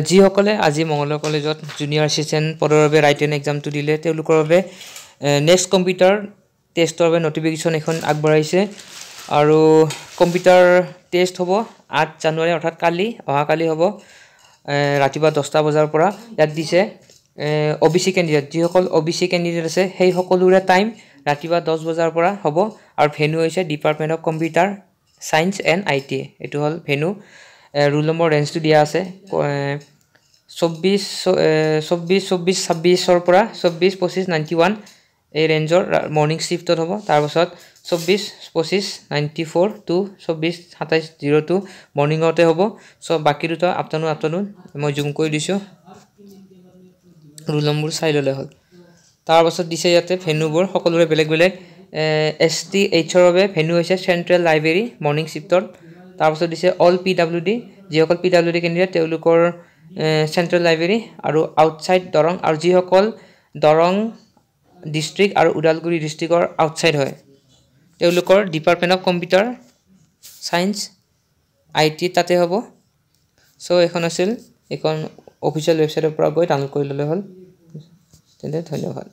যিসকলে আজি মঙ্গলদৈ কলেজত জুনিয়ৰ এছিষ্টেণ্ট পদৰ বাবে ৰাইটেন এক্সামটো দিলে তেওঁলোকৰ বাবে নেক্সট কম্পিউটাৰ টেষ্টৰ বাবে নটিফিকেশ্যন এখন আগবঢ়াইছে আৰু কম্পিউটাৰ টেষ্ট হ'ব 8 জানুৱাৰী অৰ্থাৎ অহাকালি হ'ব ৰাতিপুৱা 10টা বজাৰ পৰা ইয়াত দিছে OBC কেণ্ডিডেট যিসকল OBC কেণ্ডিডেট আছে সেই সকলোৰে টাইম ৰাতিপুৱা 10 বজাৰ পৰা হ'ব আৰু ভেনু হৈছে department of computer science and ITA এটো হল ভেনু ৰোল নম্বৰ ৰেঞ্জটো দিয়া আছে 24-26 পৰা 24-25-91 এই ৰেঞ্জৰ মৰ্নিং শিফটত হ'ব তাৰ পাছত 24-25-94 টু 24-27-02 মৰ্নিংতে হ'ব সো বাকি দুটা আফটাৰনুন মই জুম কৰি দিছো ৰোল নম্বৰ চাই ললে হ'ল তাৰ পাছত দিছে ইয়াতে ভেনুবোৰ সকলোৰে বেলেগ বেলেগ STH ৰ বাবে ভেনু হৈছে চেন্ট্ৰেল লাইব্ৰেৰী মৰ্নিং শিফটৰ তাৰ পাছত দিছে অল PWD যিসকল PWD কেণ্ডিডেট তেওঁলোকৰ চেন্ট্ৰেল লাইব্ৰেৰী আৰু আউটসাইড দৰং আৰু যিসকল দৰং ডিস্ট্ৰিক্ট আৰু উদালগুৰি ডিস্ট্ৰিক্টৰ আউটসাইড হয় তেওঁলোকৰ department of computer science IT তাতে হ'ব সো এখন আছিল এখন অফিচিয়েল ওয়েবসাইটৰ পৰা গৈ ডাউনলোড কৰি ললে হ'ল তেন্তে ধন্যবাদ